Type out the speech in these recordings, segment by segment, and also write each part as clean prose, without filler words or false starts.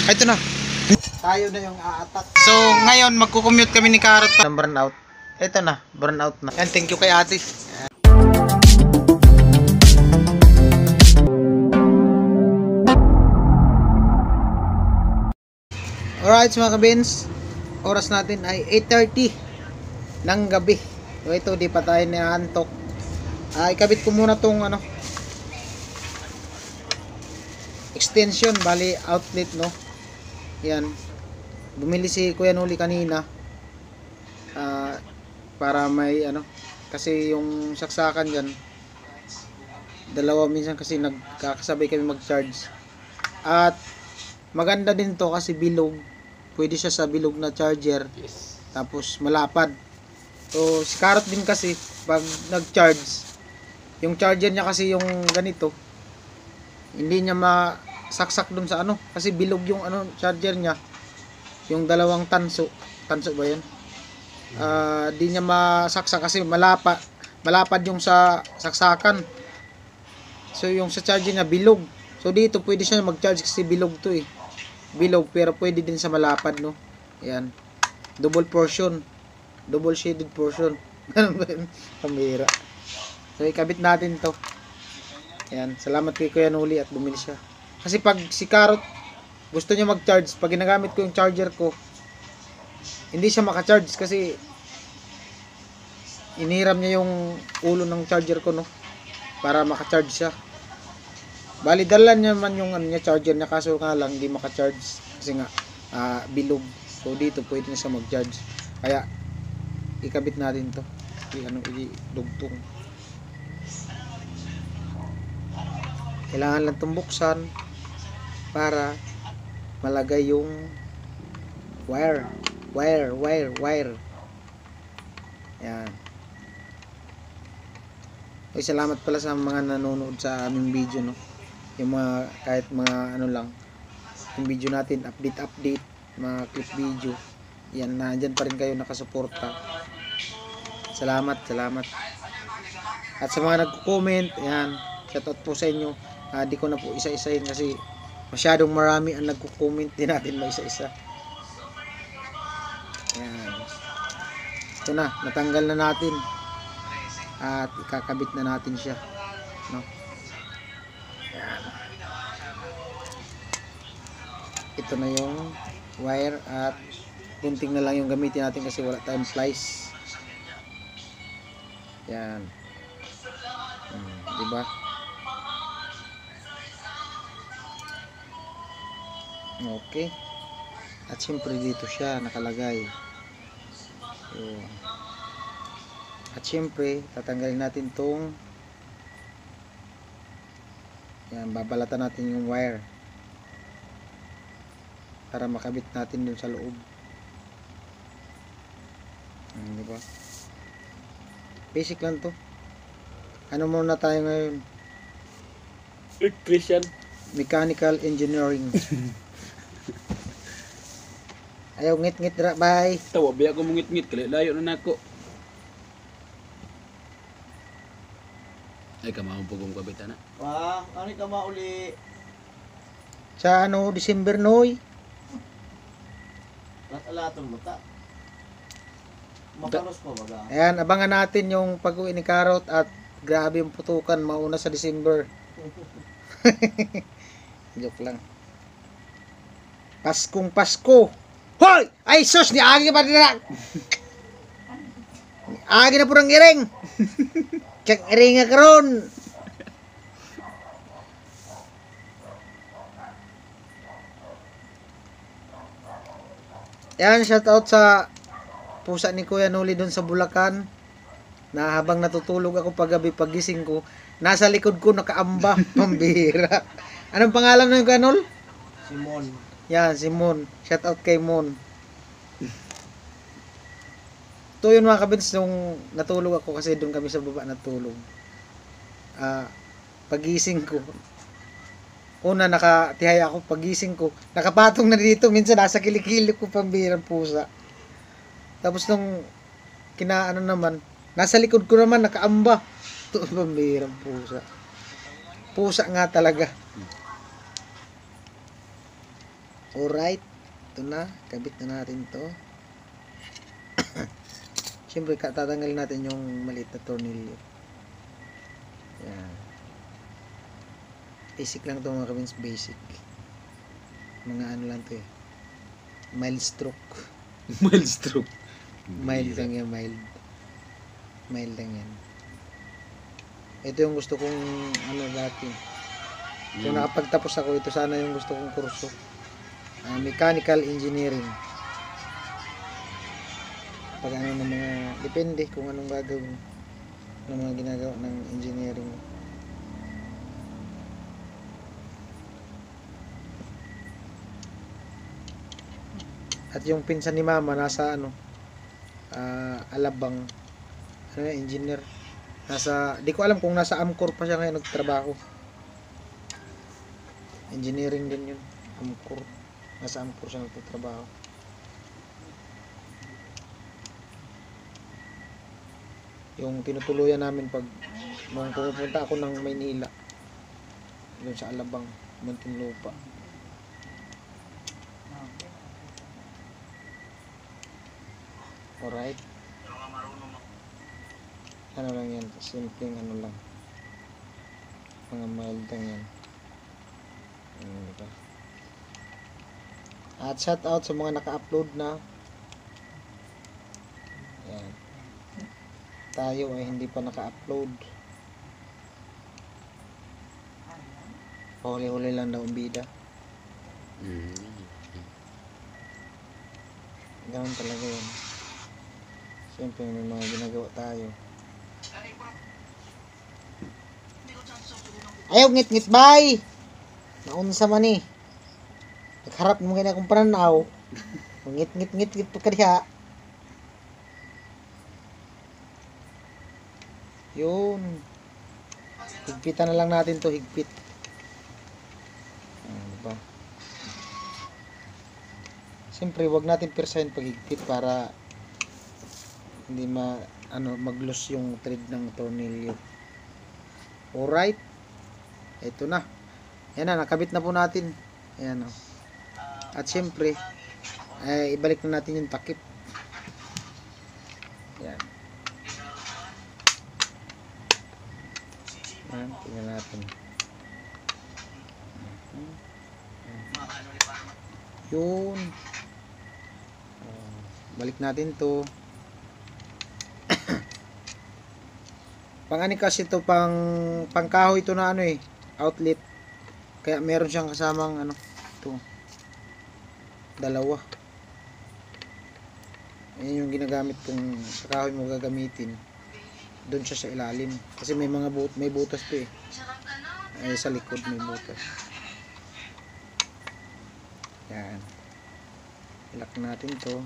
Ito na. Tayo na yung aatak. So, ngayon magko-commute kami ni Karot pa. Burnout. Ito na, burnout na. And thank you kay ate. Alright mga kabins, oras natin ay 8:30 ng gabi. So ito, di pa tayo naantok. Ikabit ko muna tong extension, bali outlet, no. Yan, bumili si Kuya Noli kanina para may kasi yung saksakan dyan dalawa, minsan kasi nagkakasabay kami mag-charge. At maganda din to kasi bilog, pwede siya sa bilog na charger. Yes. Tapos malapad. So si Karot din kasi pag nag-charge, yung charger niya kasi yung ganito, hindi niya masaksak dun sa kasi bilog yung charger niya, yung dalawang tanso ba yun, di niya masaksak kasi malapad yung sa saksakan. So yung sa charger niya bilog, so dito pwede siya mag-charge kasi bilog to bilog, pero pwede din sa malapad, no. Ayan, double shaded portion. Ganun ba yun? Kamera. So ikabit natin to. Ayan, salamat kay Kuya Noli at bumili siya. Kasi pag si Karot gusto niya mag-charge, pag ginagamit ko yung charger ko, hindi siya maka-charge kasi iniram niya yung ulo ng charger ko, no, para maka-charge siya. Bali dalan niya man yung charger niya, kaso nga lang hindi maka-charge kasi nga bilog. So dito pwede na siya mag-charge. Kaya ikabit natin to. Idugtong. Kailangan lang itong buksan para malagay yung wire. Yan. Ay, salamat pala sa mga nanonood sa aming video, no. Yung mga, kahit mga lang, yung video natin, update, mga clip video. Yan, nandyan pa rin kayo nakasuporta. Salamat. At sa mga nagko-comment, yan, shoutout po sa inyo. Di ko na po isa-isahin kasi masyadong marami ang nagko-comment, din natin isa-isa. Yan. Ito na, natanggal na natin. At ikakabit na natin siya, no. Yan. Ito na yung wire at gunting na lang yung gamitin natin kasi wala tayong plies. Yan. Diba? Okay. At siyempre dito siya nakalagay. So, at siyempre tatanggalin natin tong yan, babalatan natin yung wire para makabit natin dun sa loob. Diba? Basic lang to. Ano muna tayo ngayon? Christian. Mechanical engineering. Ayaw ngit-ngit ra, bye. Tawa biya ko mungit-ngit kali layo na nako. Ay kamao pugong kabitan na. Ani ka mauli. Sa December noy. Lat-alatong mata. Makaros pa baga. Ayan, abangan natin yung pag-uwi ni Karot at grabe yung putukan, mauna sa December. Joke lang. Paskong Pasko. Hoy! Ay sus, ni agi pa dira. Agi na purang iring. Cek iring nga karon. Yan, shout out sa pusa ni Kuya Noli doon sa Bulacan, na habang natutulog ako paggabi, pagising ko, nasa likod ko nakaamba. Pambira. Anong pangalan ng Kuya Nol? Simon. Yan, si Mon. Shout out kay Mon. Ito yun mga kabins, nung natulog ako kasi doon kami sa baba natulog. Pagising ko, una nakatihaya ako, pagising ko, nakapatong na dito, minsan nasa kilikili ko, pambirang pusa. Tapos nung naman, nasa likod ko naman nakaamba. Ito, pambirang pusa. Pusa nga talaga. Alright. Ito na. Kabit na natin to. Siyempre, tatanggalin natin yung maliit na tornilyo. Yan. Basic lang ito mga kabins. Basic. Mga ano lang to eh. Mild stroke. Mild stroke. Mild lang yan. Mild lang yan. Ito yung gusto kong ano dati. Kung nakapagtapos ako, ito sana yung gusto kong kurso. Mechanical engineering. Pag ano ng mga, depende kung anong gagawin ng mga ginagawa ng engineering. At yung pinsan ni mama nasa ano, Alabang, ano yan, engineer. Nasa, di ko alam kung nasa Amcor pa siya ngayon nagtrabaho. Engineering din yun, Amcor. Nasa Amcor siya nagtatrabaho. Yung tinutuluyan namin pag nung pupunta ako ng Maynila, doon sa Alabang, Muntinlupa. Alright. Ano lang yan, simpleng ano lang. Mga mild lang yan. Diba? At shout out sa mga naka-upload na. Yan. Tayo ay hindi pa naka-upload. Huli-huli lang daw ang bida. Ganun talaga yun. Siyempre may mga ginagawa tayo. Ayaw ngit-ngit bay! Naunsa man eh. Nagharap mo ganyan akong pananaw. Ngit-ngit-ngit pa kaya. Yun. Higpitan na lang natin to, higpit. Diba? Siyempre, wag natin persahin pag higpit para hindi mag-loose yung thread ng tornilyo. Alright. Ito na. Yan na, nakabit na po natin. Ayan o. At siyempre, ibalik na natin yung takip. Yan. Yan, tingnan natin. Yun. Balik natin to. Pang-ani kasi ito, pangkahoy ito na ano eh, outlet. Kaya meron siyang kasamang ano, ito. Dalawa. Ayan yung ginagamit kung sa kahoy mo gagamitin. Doon siya sa ilalim. Kasi may mga may butas to eh. Ay, sa likod may butas. Yan. Ilak natin to.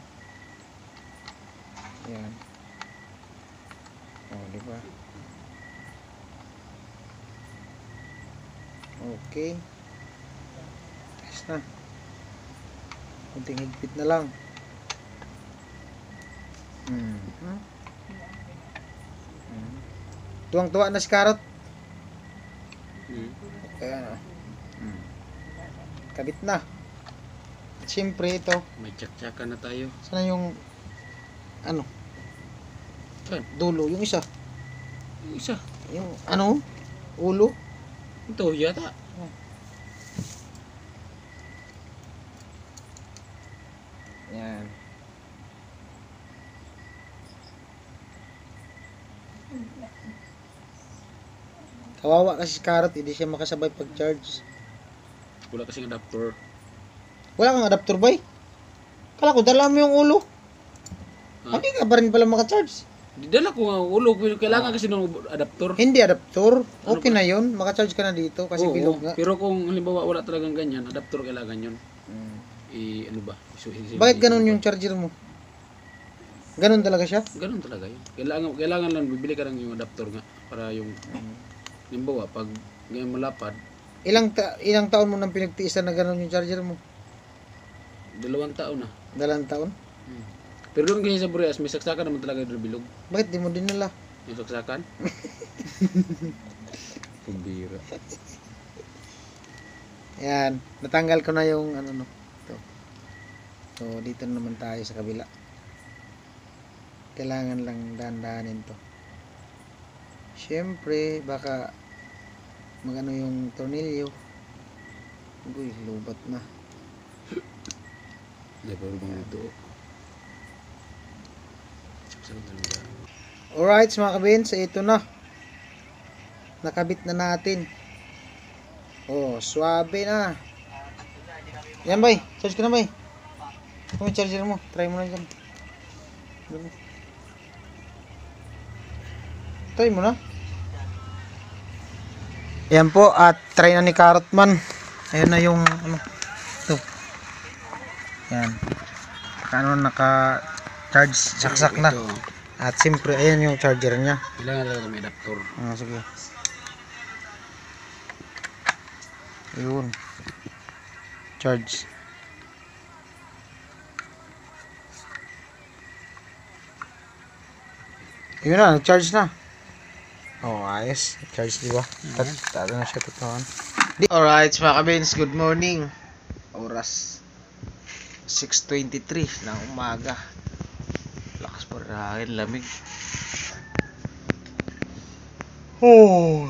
Yan. O, diba? Okay. Ayos na. Kunting higpit na lang. Tuwang-tuwa na si Carrot. Ayan o. Kabit na. At syempre ito. May tsak-tsakan na tayo. Sana yung ano? Saan? Dulo. Yung isa. Yung isa. Yung ano? Ulo. Ito yata. Yan. Kawawa kasi si Carrot, hindi siya makasabay pag-charge. Wala kasing adapter. Wala kang adapter ba? Kala ko dala mo yung ulo. Hindi ka pa rin pala maka-charge. Dala ko nga ulo. Kailangan kasi ng adapter. Hindi adapter. Okay na yun. Maka-charge ka na dito kasi Oo, bilog nga. pero kung halimbawa wala talagang ganyan, adapter kailangan yun. Ano ba? Bakit ganun yung charger mo? Ganun talaga siya? Ganun talaga yun. Kailangan lang bibili ka lang yung adapter nga para yung halimbawa pag ngayon malapad, Ilang taon mo nang pinagtiisan na ganun yung charger mo? 2 taon na. 2 taon? Pero doon kasi sa Boreas, may saksakan naman talaga doon bilog. Bakit di mo dinala? Yung saksakan. Pambira. Ayan, natanggal ko na yung ano no. Ito. So, dito naman tayo sa kabila. Kailangan lang dahan-dahanin to. Siyempre, baka magano yung tornilyo. Uy, lubat na. Hindi pa rin ito. Alright, mga kabins, ito na. Nakabit na natin. Oh, swabe na. Yan, bay. Charge ka na, bay. Kung may charger mo, try mo na dyan. Try mo na. Yan po, at try na ni Carrotman. Ayun na yung, ano, ito. Yan. Ano, naka-charge, saksak na. At siyempre, ayan yung charger niya. Kailangan talaga may adapter. Sige. Ayun. Charge. Ayun na, nag-charge na. Oh, ayos. Charge, di ba? Tata na siya tutuhan. Alright, mga kabins, good morning. Oras 6:23 ng umaga. Lakas pa rin, lamig. Oh.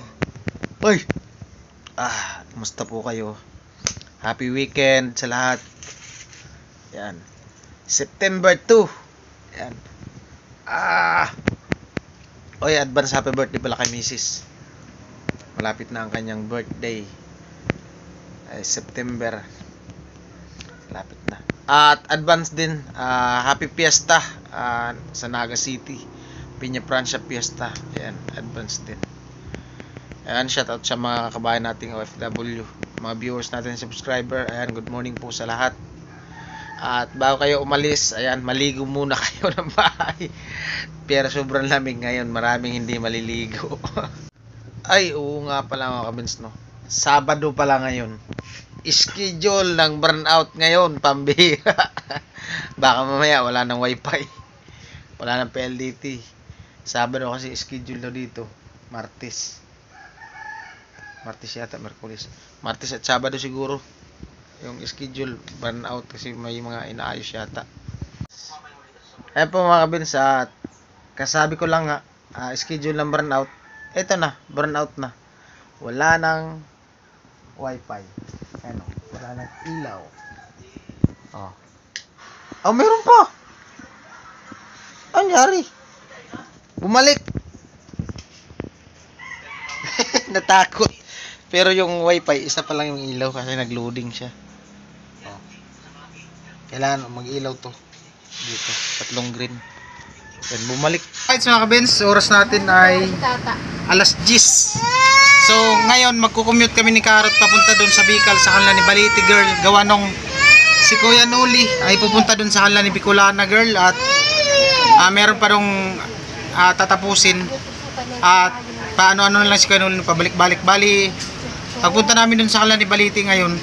Ay. Kumusta po kayo? Happy weekend sa lahat. Yan. September 2. Yan. Oy, advance happy birthday pala kay Mrs. Malapit na ang kanyang birthday. Ay, September. Malapit na. At advance din, happy fiesta sa Naga City. Piña Francia Fiesta. Ayan, advance din. Ayan, shoutout sa mga kabayan nating OFW, mga viewers natin, subscriber. Ayan, good morning po sa lahat. At bago kayo umalis, ayan, maligo muna kayo ng bahay. Pero sobrang lamig ngayon, maraming hindi maliligo. Ay, oo nga pala mga kabins, no? Sabado pala ngayon. Schedule ng burnout ngayon, pambihira. Baka mamaya wala ng wifi, wala ng PLDT. Sabado kasi schedule daw dito, Martes yata, Merkulis. Martes at Sabado siguro yung schedule, burnout kasi may mga inaayos yata. Ayan po mga kabins, at kasabi ko lang nga, schedule ng burnout. Ito na, burnout na. Wala ng wifi. Ano, wala ng ilaw. Meron pa. Anyari? Bumalik. Natakot. Pero yung wifi, isa pa lang yung ilaw kasi nag-loading siya. Kailangan mag-ilaw to. Dito, 3 green. Then bumalik. Right, mga kabins, oras natin ay alas 10. So, ngayon magko-commute kami ni Carrot papunta doon sa Bicol sa kanila ni Baliti Girl. Gawa nung si Kuya Nuli ay pupunta doon sa kanila ni Bicolana Girl, at meron pa rong tatapusin. At paano-ano na lang si Kuya Nuli, pabalik-balik. Bali, pagpunta namin doon sa kanila ni Baliti ngayon,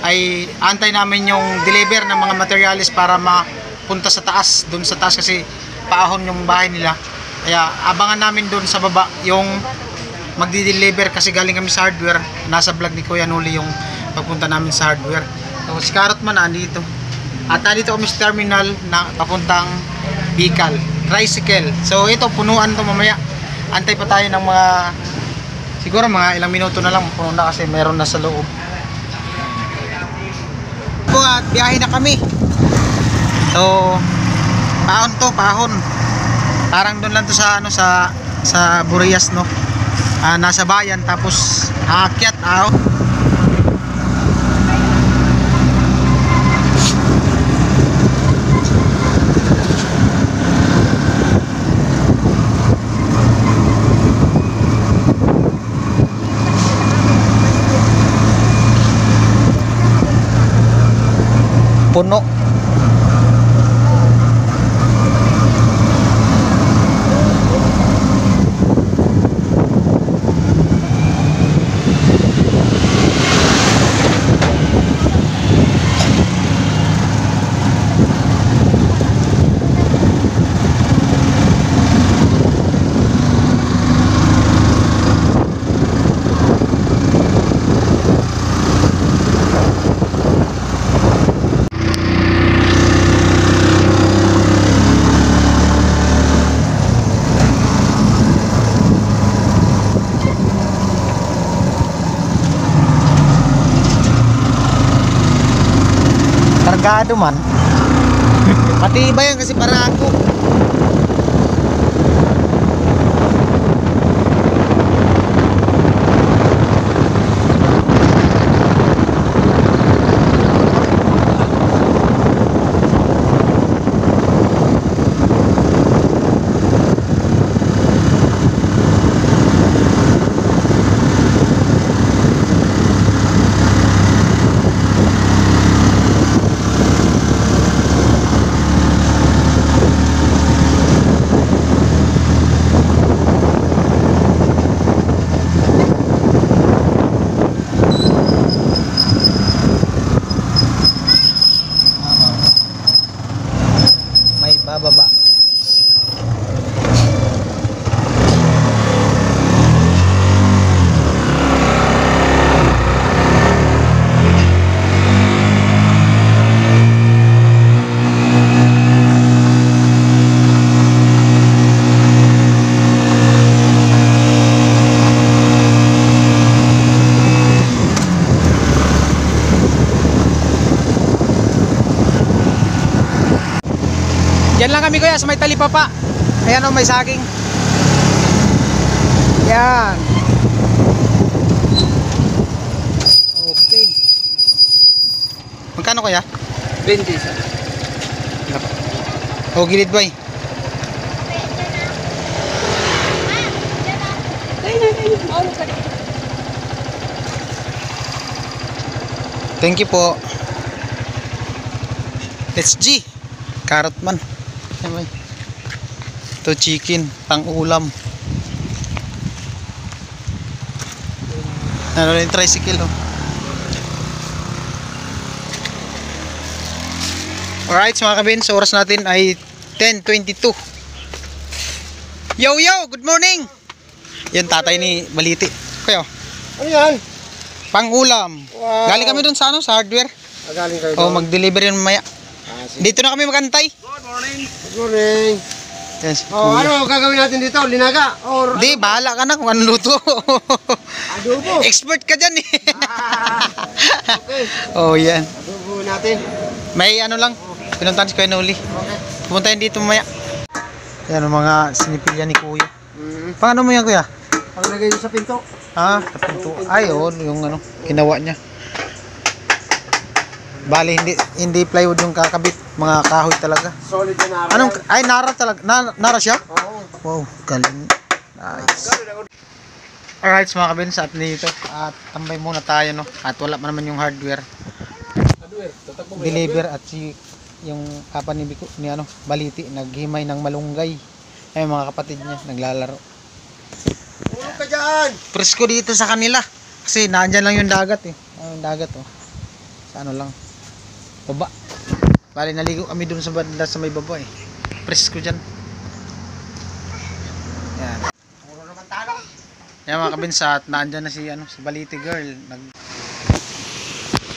ay antay namin yung deliver ng mga materials para mapunta sa taas, doon sa taas kasi paahon yung bahay nila. Kaya abangan namin doon sa baba yung magdi-deliver kasi galing kami sa hardware. Nasa vlog ni Kuya Nuli yung pagpunta namin sa hardware. So, si Carrot man andito. At andito kami sa terminal na papuntang Bicol. Tricycle. So ito, punuan to mamaya. Antay pa tayo ng mga, siguro mga ilang minuto na lang puno na kasi meron na sa loob. At biyahe na kami. So pahon. Parang doon lang to sa ano, sa Burias, no. Nasa bayan, tapos aakyat puno. Kargado man. Matibay yan kasi para ako. May bababa. Diyan lang kami kuya sa may talipapa. Ayan o, may saging. Yan. Okay. Magkano kuya? 20 isa. O, gilid boy. Thank you po. Let's G. Carrot man. Ito chicken, pang ulam. Ano yung tricycle oh. Alright mga kabins, oras natin ay 10:22. Yo yo, good morning. Yan tatay ni Baliti. Kayo. Ano yan? Pang ulam. Wow. Galing kami dun sa ano, sa hardware. Galing kayo Oh, mag-deliver yun mamaya. Dito na kami magantay. Good morning. Yes. Oh, ano gagawin natin dito? Linaga? Or Di, bahala ka na kung anong luto. adobo? Expert ka dyan eh. Okay. Oh, yan. Adobo natin. May ano lang, pinuntahan si Kuya Noli. Okay. Pumunta yun dito mamaya. Yan ang mga sinipilya ni Kuya. Mm. Paano mo yan Kuya? Paglagay sa pinto. Ha? Kapinto. Ay, oh, yung ano, ginawa niya. Bali, hindi plywood yung kakabit. Mga kahoy talaga. Solid na nara. Anong, ay, nara talaga. Nara siya? Oo. Wow, galing. Nice. Alright, mga kabins, at dito. At tambay muna tayo, no? At wala pa naman yung hardware. Deliver at si yung kapa ni Biko, ni ano, Baliti, naghimay ng malunggay. Ay, mga kapatid niya, naglalaro. Tulog ka dyan. Presko dito sa kanila. Kasi nandyan lang yung dagat eh. Yung dagat oh. Sa ano lang. Baba. Bali, naligo kami dun sa banda sa may baba eh. Presko dyan. Yan. Yan mga kabinsat, nandyan na si, ano, si Baliti girl.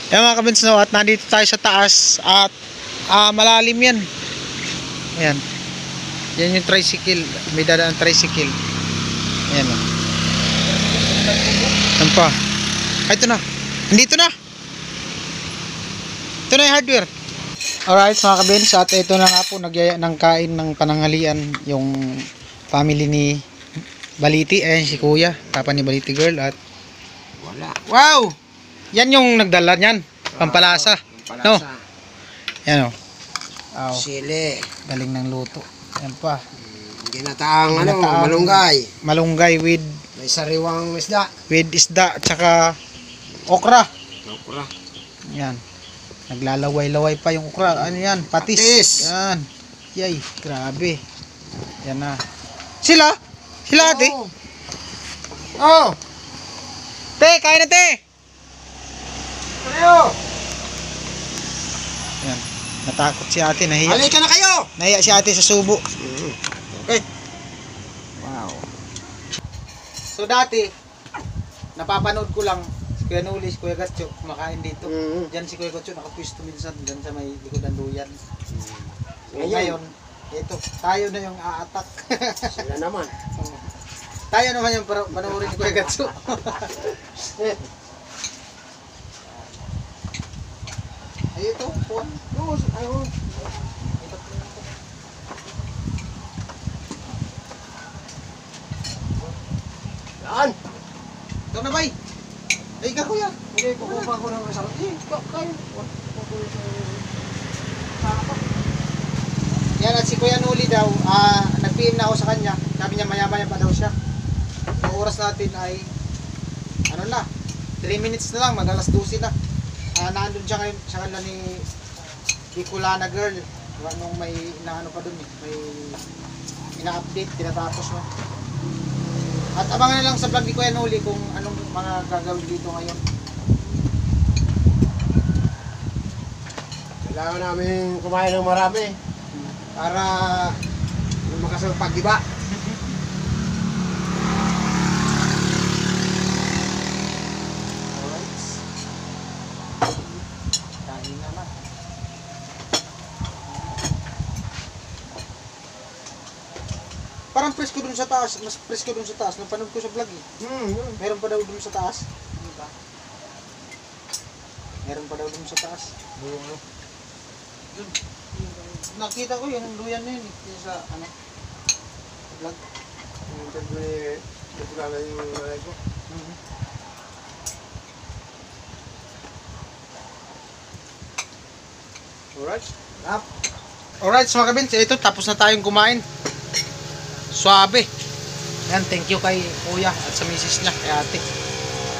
Yan mga kabinsat, at nandito tayo sa taas at malalim yan. Ayan. Yan yung tricycle. May dadaan tricycle. Ayan o. Yan pa. Ay, ito na. Nandito na. Ito na yung hardware. Alright mga kabins, at ito na nga po nagyaya ng kain ng pananghalian yung family ni Baliti. Ayan si Kuya, papa ni Baliti girl at Wala. wow! Yan yung nagdala niyan, pampalasa. No? Yan o. Wow. Sili. Galing ng luto. Yan pa. Ginataang Ginataang malunggay. Malunggay with May sariwang isda. isda tsaka okra. Okra. Yan. Naglalaway-laway pa yung okra. Ano yan? Patis. Patis. Yan. Yay, grabe. Yan na. Sila? Sila ate? Oh. Te, kain na te! Kayo. Yan. Natakot si ate. Nahiya. Halika na kayo. Nahiya si ate sa subo. Okay. Wow. So dati, napapanood ko lang si Kuya Noli, si Kuya Gatcho, kumakain dito. Diyan si Kuya Gatcho nakapwisto minsan dyan sa may likodan duyan. So, ngayon, ito, tayo na yung aatak. Sila naman. Tayo naman yung panoorin ni Kuya Gatcho. Ay, ito. Kuha. Oo, ayaw. Yan. Ito na, bay. Ay, ka, kuya. Hindi, kukuha ko ng masarap. Kayo. Yan, at si Kuya Nuli daw, nag-PM na ako sa kanya. Sabi niya maya-maya pa daw siya. Ang oras natin ay, ano na, 3 minutes na lang, mag alas 12 na. Nandun siya ngayon sa kanila ni Bicolana Girl. Diba, nung may inaano pa dun eh, may ina-update, tinatapos mo. At abangan na lang sa vlog ni Kuya Nuli kung anong mga gagawin dito ngayon. Kailangan namin kumain ng marami para makasalpag, di ba? Alright. Kain naman. Parang presko dun sa taas, mas presko dun sa taas. Nung panood ko sa vlog eh. Meron pa daw dun sa taas. Diba? Meron pa daw dun sa taas. Dun. Nakita ko yung duyan na yun eh. Yung sa ano. Vlog. Yung tabi, natulala yung malay ko. Alright. Alright, so mga kabins, ito tapos na tayong kumain. Suabe. Yan, thank you kay kuya at sa misis niya, kay ate.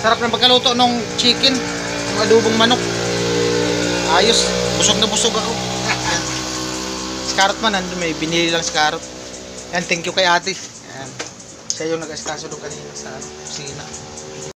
Sarap ng pagkaluto ng chicken, ng adobong manok. Ayos, busog na busog ako. Yan. Si Carrot man, nandun may binili lang si Carrot. Yan, thank you kay ate. Yan. Siya yung nag-asikaso doon kanina sa kusina.